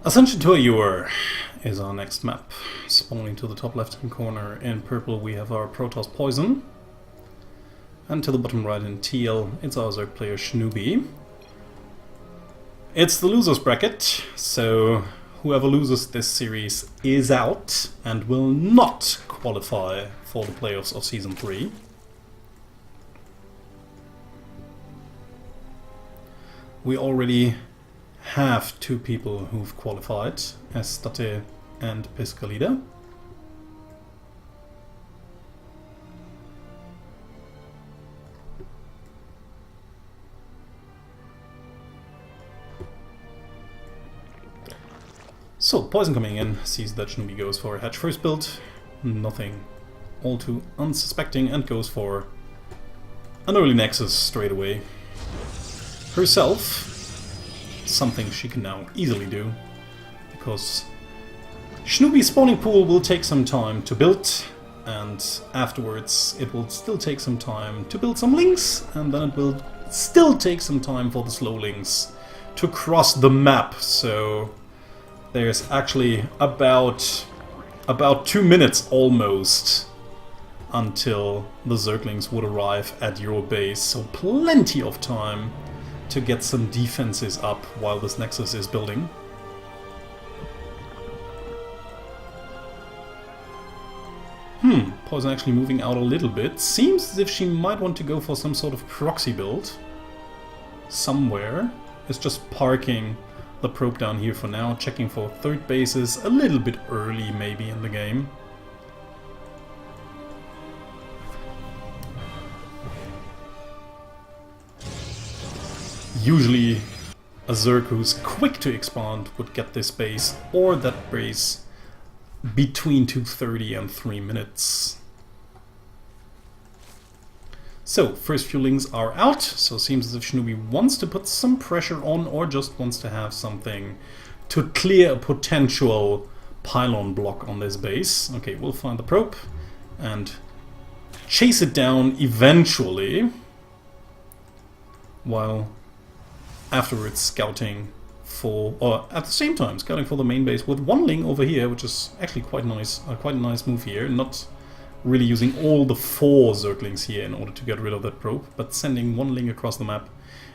Ascension to Ayur is our next map. Spawning to the top left hand corner in purple we have our Protoss Poizon. And to the bottom right in teal it's our Zerg player Schnubiiii. It's the losers bracket, so whoever loses this series is out and will not qualify for the playoffs of Season 3. We already have two people who've qualified, S3DC and Piskalida. So, Poizon coming in, sees that Schnubiiii goes for a hatch first build, nothing all too unsuspecting, and goes for an early Nexus straight away. Herself, something she can now easily do, because Schnubiii's spawning pool will take some time to build, and afterwards it will still take some time to build some links, and then it will still take some time for the slow links to cross the map. So there's actually about 2 minutes almost until the Zerglings would arrive at your base, so plenty of time to get some defenses up while this Nexus is building. Poizon actually moving out a little bit. Seems as if she might want to go for some sort of proxy build somewhere. It's just parking the probe down here for now, checking for third bases a little bit early maybe in the game. Usually a Zerg who's quick to expand would get this base or that base between 2:30 and 3 minutes. So, first few links are out, so it seems as if Schnubiiii wants to put some pressure on or just wants to have something to clear a potential pylon block on this base. Okay, we'll find the probe and chase it down eventually, while afterwards scouting for, or at the same time scouting for the main base with one link over here, which is actually quite nice, quite a nice move here. Not really using all the 4 Zerglings here in order to get rid of that probe, but sending one link across the map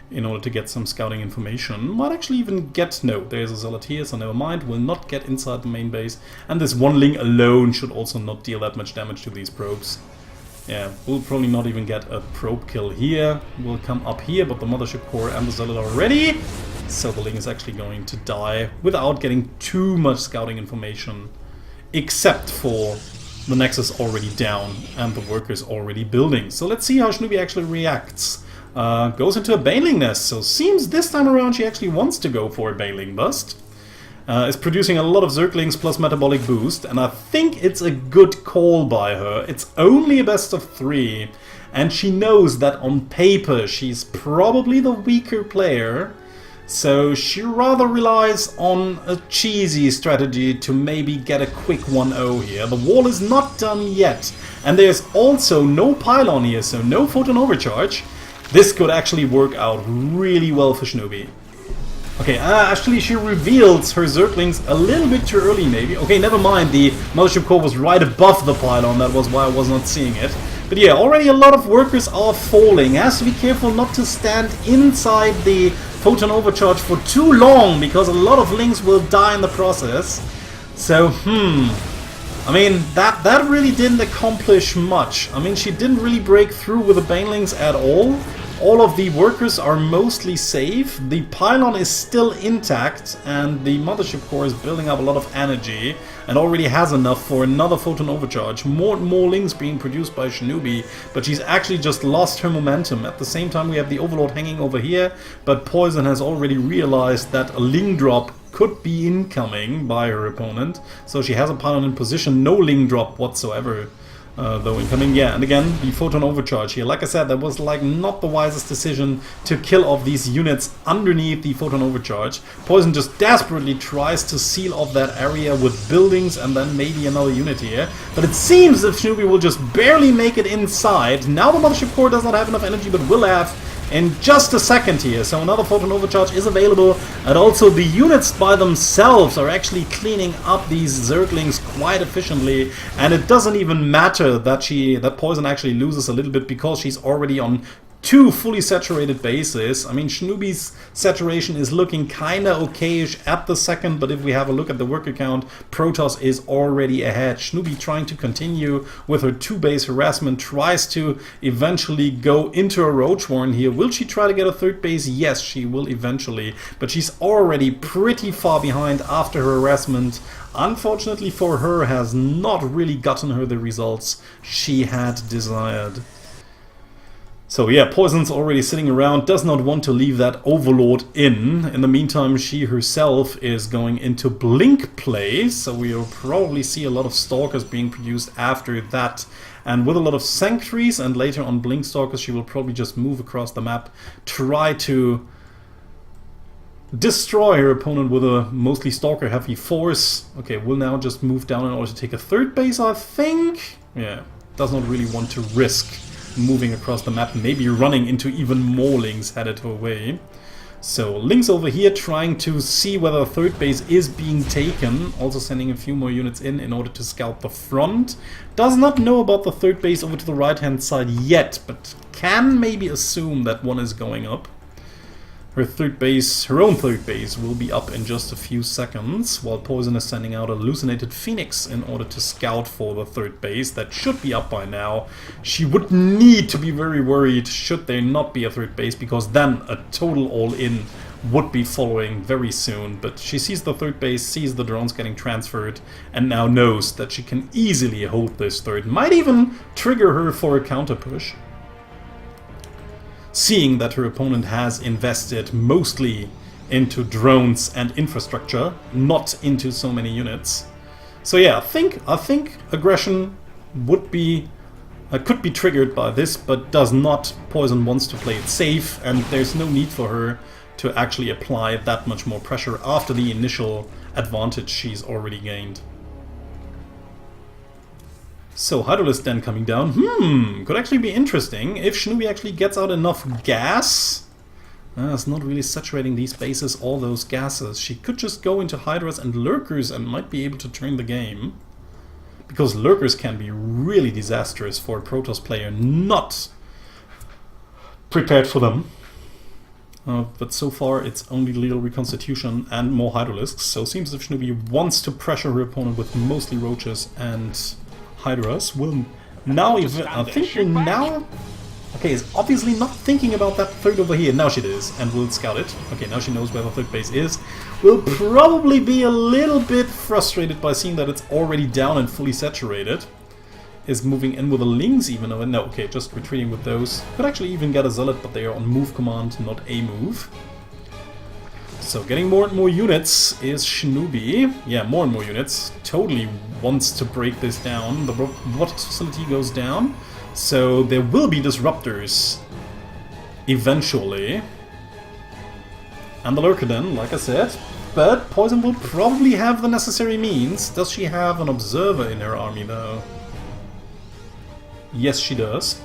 in order to get some scouting information. Might actually even get, no, there's a Zealot here, so never mind, will not get inside the main base, and this one link alone should also not deal that much damage to these probes. Yeah, we'll probably not even get a probe kill here. We'll come up here, but the Mothership Core and the Zealot are ready, so the link is actually going to die without getting too much scouting information, except for the Nexus already down and the workers already building. So let's see how Schnubiiii actually reacts. Goes into a Baneling Nest, so seems this time around she actually wants to go for a Baneling Bust. Is producing a lot of Zerglings plus Metabolic Boost, and I think it's a good call by her. It's only a best of 3, and she knows that on paper she's probably the weaker player, so she rather relies on a cheesy strategy to maybe get a quick 1-0 here. The wall is not done yet, and there's also no pylon here, so no photon overcharge. This could actually work out really well for Schnubiiii. Okay, actually she reveals her Zerglings a little bit too early maybe. Okay, never mind, the Mothership Core was right above the pylon, that was why I was not seeing it. But yeah, already a lot of workers are falling. Has to be careful not to stand inside the photon overcharge for too long, because a lot of links will die in the process. So, I mean, that really didn't accomplish much. I mean, she didn't really break through with the Banelings at all. All of the workers are mostly safe, the pylon is still intact, and the Mothership Core is building up a lot of energy and already has enough for another photon overcharge. More links being produced by Schnubiiii, but she's actually just lost her momentum. At the same time we have the Overlord hanging over here, but Poizon has already realized that a link drop could be incoming by her opponent, so she has a pylon in position, no link drop whatsoever. Though incoming, yeah, and again, the photon overcharge here. Like I said, that was like not the wisest decision to kill off these units underneath the photon overcharge. Poizon just desperately tries to seal off that area with buildings and then maybe another unit here. But it seems that Schnubiiii will just barely make it inside. Now the Mothership Core does not have enough energy, but will have in just a second here. So another photon overcharge is available, and also the units by themselves are actually cleaning up these Zerglings quite efficiently, and it doesn't even matter that Poizon actually loses a little bit because she's already on 2 fully saturated bases. I mean, Schnubiii's saturation is looking kinda okayish at the second, but if we have a look at the worker count, Protoss is already ahead. Schnubiiii trying to continue with her 2-base harassment, tries to eventually go into a Roach Warren here. Will she try to get a 3rd base? Yes, she will eventually, but she's already pretty far behind after her harassment. Unfortunately for her, has not really gotten her the results she had desired. So yeah, Poizon's already sitting around, does not want to leave that Overlord in. In the meantime, she herself is going into Blink play, so we'll probably see a lot of Stalkers being produced after that. And with a lot of Sanctuaries and later on Blink Stalkers, she will probably just move across the map, try to destroy her opponent with a mostly Stalker heavy force. Okay, we'll now just move down in order to take a 3rd base, I think. Yeah, does not really want to risk moving across the map, maybe running into even more Lings headed her way. So Lings over here trying to see whether a 3rd base is being taken, also sending a few more units in order to scout the front. Does not know about the 3rd base over to the right hand side yet, but can maybe assume that one is going up. Her 3rd base, her own 3rd base, will be up in just a few seconds, while Poizon is sending out a Hallucinated Phoenix in order to scout for the 3rd base. That should be up by now. She would need to be very worried should there not be a 3rd base, because then a total all-in would be following very soon. But she sees the 3rd base, sees the drones getting transferred, and now knows that she can easily hold this 3rd. Might even trigger her for a counter push, seeing that her opponent has invested mostly into drones and infrastructure, not into so many units. So yeah, I think aggression would be could be triggered by this, but does not. Poizon wants to play it safe, and there's no need for her to actually apply that much more pressure after the initial advantage she's already gained. So Hydralisk then coming down. Could actually be interesting if Schnubiiii actually gets out enough gas. It's not really saturating these bases, all those gases. She could just go into Hydras and Lurkers and might be able to turn the game. Because Lurkers can be really disastrous for a Protoss player not prepared for them. But so far it's only Lethal Reconstitution and more Hydralisks. So it seems as if Schnubiiii wants to pressure her opponent with mostly Roaches and Hydras. Will now I think we're now... Okay, is obviously not thinking about that 3rd over here. Now she is, and will scout it. Okay, now she knows where the 3rd base is. Will probably be a little bit frustrated by seeing that it's already down and fully saturated. Is moving in with the Lings even though... No, okay, just retreating with those. Could actually even get a Zealot, but they are on move command, not a move. So getting more and more units is Schnubiiii. Yeah, more and more units. Totally wants to break this down. The robotics facility goes down. So there will be disruptors eventually. And the Lurker then, like I said. But Poizon will probably have the necessary means. Does she have an Observer in her army though? Yes, she does.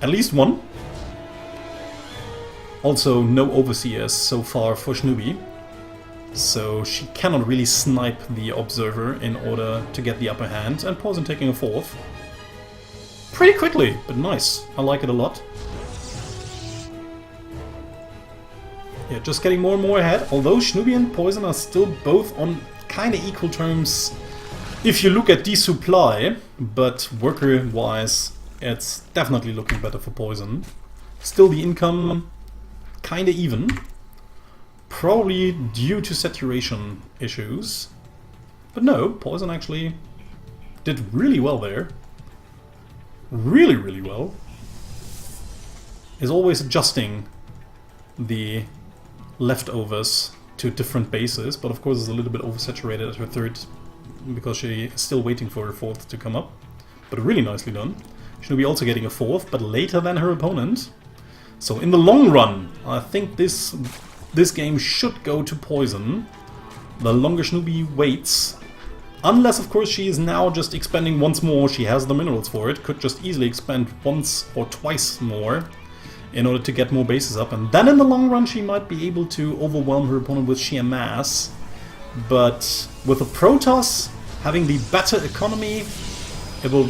At least one. Also, no Overseers so far for Schnubiiii. So she cannot really snipe the Observer in order to get the upper hand. And Poizon taking a 4th. Pretty quickly, but nice. I like it a lot. Yeah, just getting more and more ahead. Although Schnubiiii and Poizon are still both on kinda equal terms if you look at desupply, but worker-wise, it's definitely looking better for Poizon. Still the income kinda even. Probably due to saturation issues. But no, Poizon actually did really well there. Really, really well. Is always adjusting the leftovers to different bases, but of course is a little bit oversaturated at her 3rd because she is still waiting for her 4th to come up. But really nicely done. She'll be also getting a 4th, but later than her opponent. So in the long run, I think this game should go to Poizon. The longer Schnubiiii waits. Unless, of course, she is now just expanding once more. She has the minerals for it. Could just easily expand once or twice more in order to get more bases up, and then in the long run she might be able to overwhelm her opponent with sheer mass. But with the Protoss having the better economy, it will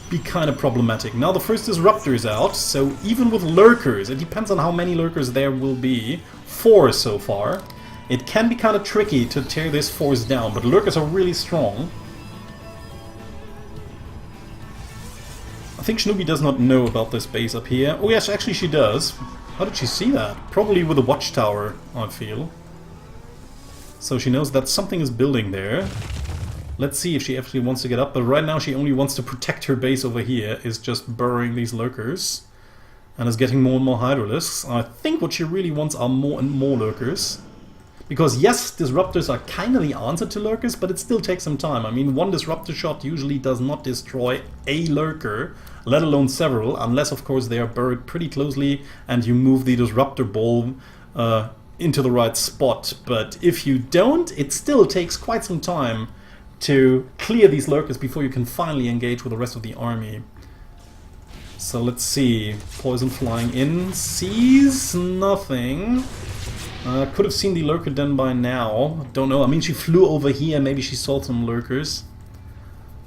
be kind of problematic. Now the first Disruptor is out, so even with Lurkers, it depends on how many Lurkers there will be, 4 so far, it can be kind of tricky to tear this force down, but Lurkers are really strong. I think Schnubiiii does not know about this base up here. Oh yes, actually she does. How did she see that? Probably with a watchtower, I feel. So she knows that something is building there. Let's see if she actually wants to get up, but right now she only wants to protect her base over here, is just burrowing these Lurkers. And is getting more and more Hydralisks. I think what she really wants are more and more Lurkers. Because yes, Disruptors are kind of the answer to Lurkers, but it still takes some time. I mean, one Disruptor shot usually does not destroy a Lurker, let alone several, unless of course they are buried pretty closely and you move the Disruptor ball into the right spot. But if you don't, it still takes quite some time to clear these Lurkers before you can finally engage with the rest of the army. So let's see, Poison flying in, sees nothing. Could have seen the Lurker den by now, don't know, I mean she flew over here, maybe she saw some Lurkers.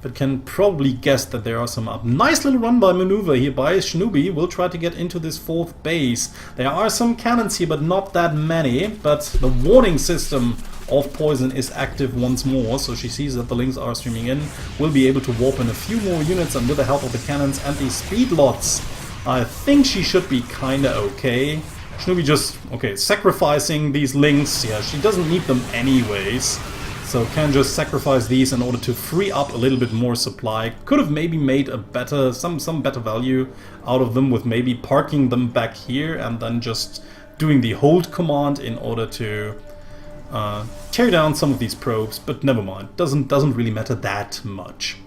But can probably guess that there are some up. Nice little run by maneuver here by Schnubiiii, will try to get into this 4th base. There are some cannons here, but not that many, but the warning system of Poison is active once more, so she sees that the links are streaming in, will be able to warp in a few more units, and with the help of the cannons and the speed lots, I think she should be kinda okay. Schnubiiii just, okay, sacrificing these links, yeah, she doesn't need them anyways, so can just sacrifice these in order to free up a little bit more supply. Could have maybe made a better, some better value out of them with maybe parking them back here and then just doing the hold command in order to tear down some of these probes, but never mind, doesn't really matter that much.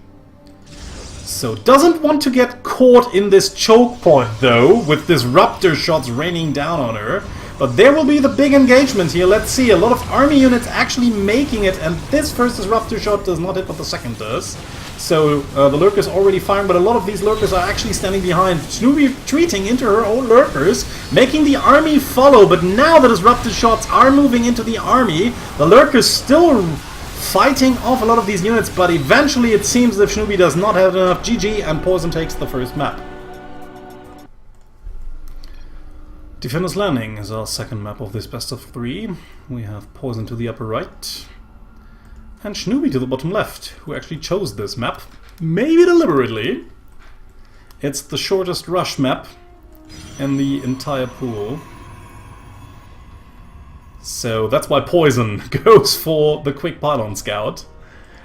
So doesn't want to get caught in this choke point though, with Disruptor shots raining down on her. But there will be the big engagement here. Let's see, a lot of army units actually making it, and this first Disruptor shot does not hit what the second does. So the Lurkers already firing, but a lot of these Lurkers are actually standing behind. Schnubiiii retreating into her own Lurkers, making the army follow, but now the Disruptor shots are moving into the army. The Lurkers still fighting off a lot of these units, but eventually it seems as if Schnubiiii does not have enough. GG, and Poison takes the first map. Defender's Landing is our second map of this best of 3. We have Poison to the upper right, and Schnubiiii to the bottom left, who actually chose this map, maybe deliberately. It's the shortest rush map in the entire pool. So that's why Poison goes for the quick pylon scout.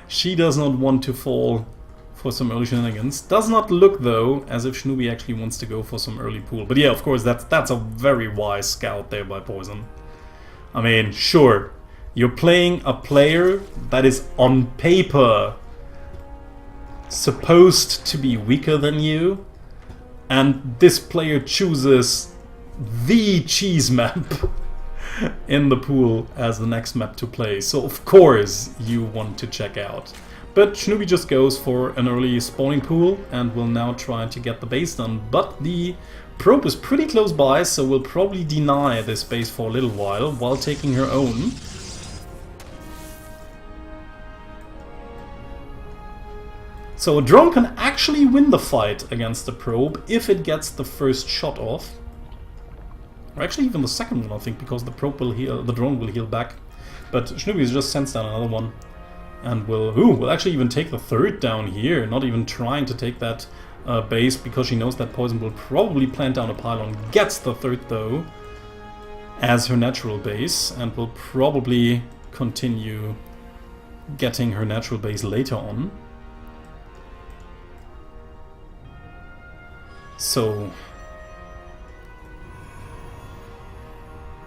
She does not want to fall for some early shenanigans. Does not look though as if Schnubiiii actually wants to go for some early pool. But yeah, of course that's a very wise scout there by Poison. I mean, sure, you're playing a player that is on paper supposed to be weaker than you, and this player chooses the cheese map in the pool as the next map to play, so of course you want to check out. But Schnubiiii just goes for an early spawning pool and will now try to get the base done, but the probe is pretty close by, so will probably deny this base for a little while taking her own. So a drone can actually win the fight against the probe if it gets the first shot off. Or actually even the second one, I think, because the probe will heal, the drone will heal back. But Schnubiiii just sends down another one, and will actually even take the third down here, not even trying to take that base, because she knows that Poison will probably plant down a pylon. Gets the third though as her natural base, and will probably continue getting her natural base later on. So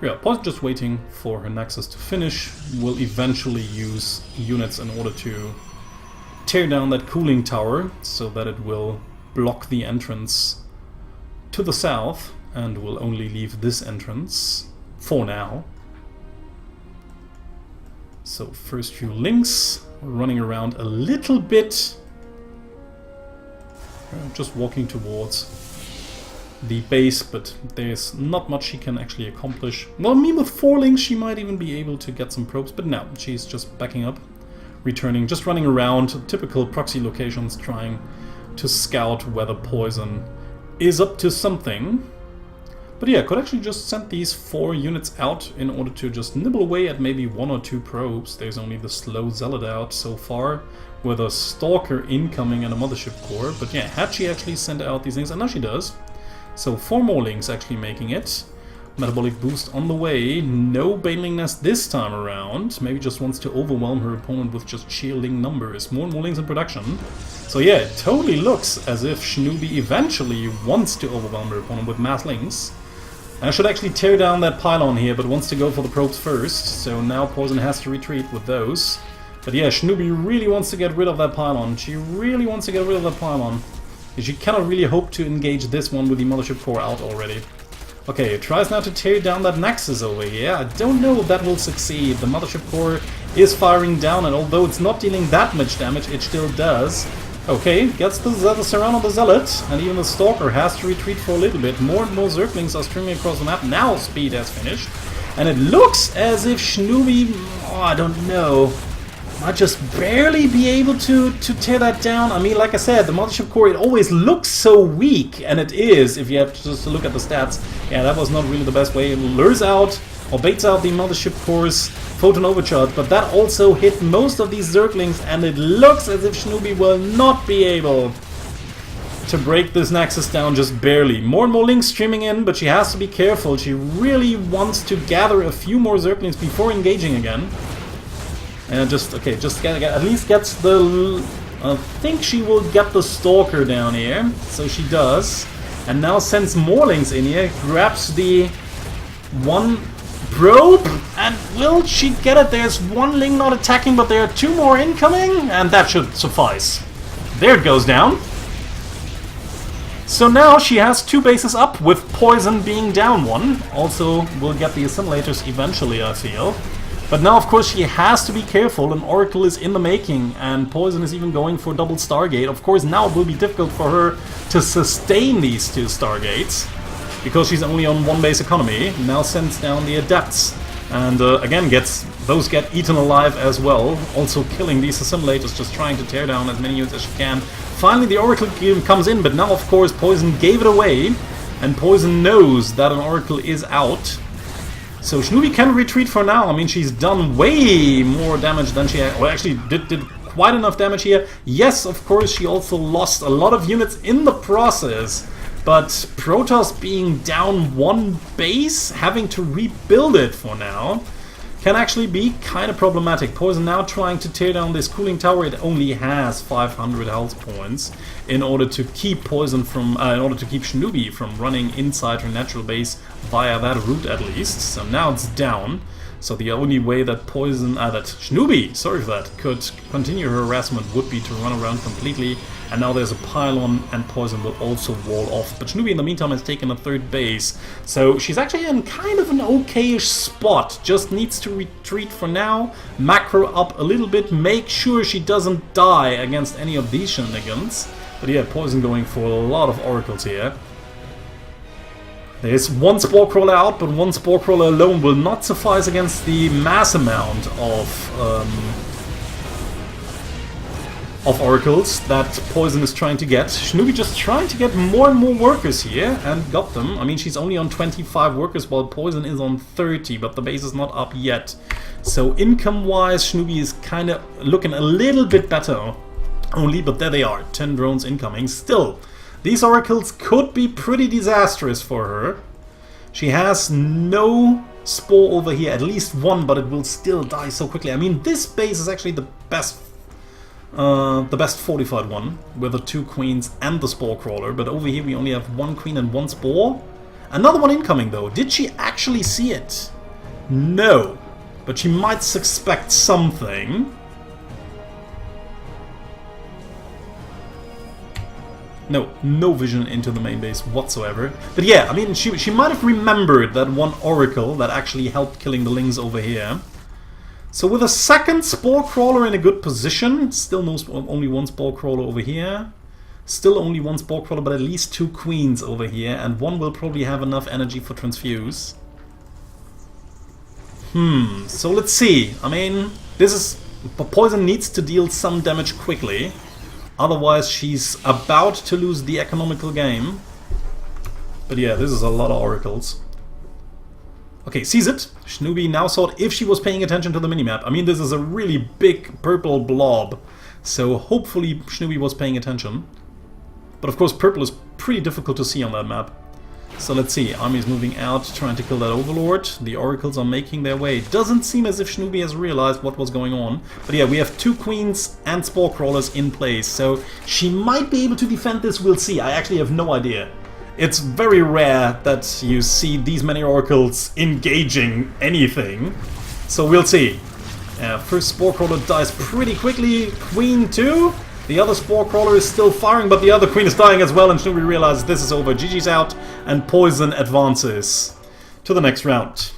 yeah, Poison just waiting for her Nexus to finish, will eventually use units in order to tear down that cooling tower so that it will block the entrance to the south and will only leave this entrance for now. So first few links, running around a little bit, just walking towards the base, but there's not much she can actually accomplish. Well, I mean, with 4 links she might even be able to get some probes, but no, she's just backing up, returning, just running around typical proxy locations, trying to scout whether Poizon is up to something. But yeah, could actually just send these 4 units out in order to just nibble away at maybe 1 or 2 probes. There's only the slow Zealot out so far, with a Stalker incoming and a Mothership Core. But yeah, had she actually sent out these things? And now she does. So 4 more links actually making it. Metabolic boost on the way. No Baneling Nest this time around. Maybe just wants to overwhelm her opponent with just sheer link numbers. More and more links in production. So yeah, it totally looks as if Schnubiiii eventually wants to overwhelm her opponent with mass links. I should actually tear down that pylon here, but wants to go for the probes first. So now Poizon has to retreat with those. But yeah, Schnubiiii really wants to get rid of that pylon. She really wants to get rid of that pylon. She cannot really hope to engage this one with the Mothership Core out already. Okay, tries now to tear down that Nexus over here. I don't know if that will succeed. The Mothership Core is firing down, and although it's not dealing that much damage, it still does. Okay, gets the surround on the Zealot, and even the Stalker has to retreat for a little bit. More and more Zerglings are streaming across the map. Now speed has finished. And it looks as if Schnubiiii, oh, I don't know, might just barely be able to tear that down. I mean, like I said, the Mothership Core, it always looks so weak, and it is, if you have to just look at the stats. Yeah, that was not really the best way. It lures out, or baits out the Mothership Core's Photon Overcharge, but that also hit most of these Zerglings, and it looks as if Schnubiiii will not be able to break this Nexus down, just barely. More and more links streaming in, but she has to be careful. She really wants to gather a few more Zerglings before engaging again. And just at least gets the... I think she will get the Stalker down here. So she does. And now sends more links in here. Grabs the 1 probe. And will she get it? There's 1 link not attacking, but there are 2 more incoming. And that should suffice. There it goes down. So now she has 2 bases up, with Poizon being down 1. Also will get the Assimilators eventually, I feel. But now, of course, she has to be careful. An Oracle is in the making, and Poizon is even going for double Stargate. Of course, now it will be difficult for her to sustain these 2 Stargates, because she's only on 1 base economy. Now sends down the Adepts, and again those get eaten alive as well. Also killing these Assimilators, just trying to tear down as many units as she can. Finally, the Oracle comes in, but now, of course, Poizon gave it away, and Poizon knows that an Oracle is out. So Schnubiiii can retreat for now. I mean, she's done way more damage than she had. Well, actually did quite enough damage here. Yes, of course, she also lost a lot of units in the process. But Protoss being down 1 base, having to rebuild it for now, can actually be kind of problematic. Poizon now trying to tear down this cooling tower. It only has 500 health points in order to keep Poizon from, in order to keep Schnubiiii from running inside her natural base via that route at least. So now it's down. So the only way that that Schnubiiii, sorry for that, could continue her harassment would be to run around completely. And now there's a pylon, and Poizon will also wall off. But Schnubiiii in the meantime has taken a 3rd base. So she's actually in kind of an okay-ish spot. Just needs to retreat for now, macro up a little bit, make sure she doesn't die against any of these shenanigans. But yeah, Poizon going for a lot of Oracles here. There's 1 Spore Crawler out, but 1 Spore Crawler alone will not suffice against the mass amount of Oracles that Poizon is trying to get. Schnubiiii just trying to get more and more workers here, and got them. I mean, she's only on 25 workers, while Poizon is on 30, but the base is not up yet. So income-wise, Schnubiiii is kind of looking a little bit better only, but there they are, 10 drones incoming. Still, these Oracles could be pretty disastrous for her. She has no Spore over here, at least 1, but it will still die so quickly. I mean, this base is actually the best fortified one, with the 2 queens and the Spore Crawler, but over here we only have 1 queen and 1 Spore. Another one incoming though. Did she actually see it? No, but she might suspect something. No vision into the main base whatsoever. But yeah, I mean, she might have remembered that 1 Oracle that actually helped killing the Lings over here. So with a 2nd Spore Crawler in a good position, still only 1 Spore Crawler over here. Still only one Spore Crawler, but at least 2 Queens over here, and one will probably have enough energy for Transfuse. So let's see. I mean, this is... Poizon needs to deal some damage quickly. Otherwise, she's about to lose the economical game. But yeah, this is a lot of oracles. Okay, sees it. Schnubiiii now thought if she was paying attention to the minimap. I mean, this is a really big purple blob. So hopefully Schnubiiii was paying attention. But of course, purple is pretty difficult to see on that map. So let's see. Army's moving out, trying to kill that Overlord. The oracles are making their way. Doesn't seem as if Schnubiiii has realized what was going on. But yeah, we have 2 Queens and Spore Crawlers in place. So she might be able to defend this, we'll see. I actually have no idea. It's very rare that you see these many oracles engaging anything. So we'll see. First Spore Crawler dies pretty quickly. Queen 2. The other Spore Crawler is still firing, but the other Queen is dying as well, and Schnubiiii realizes this is over. GG's out, and Poizon advances to the next round.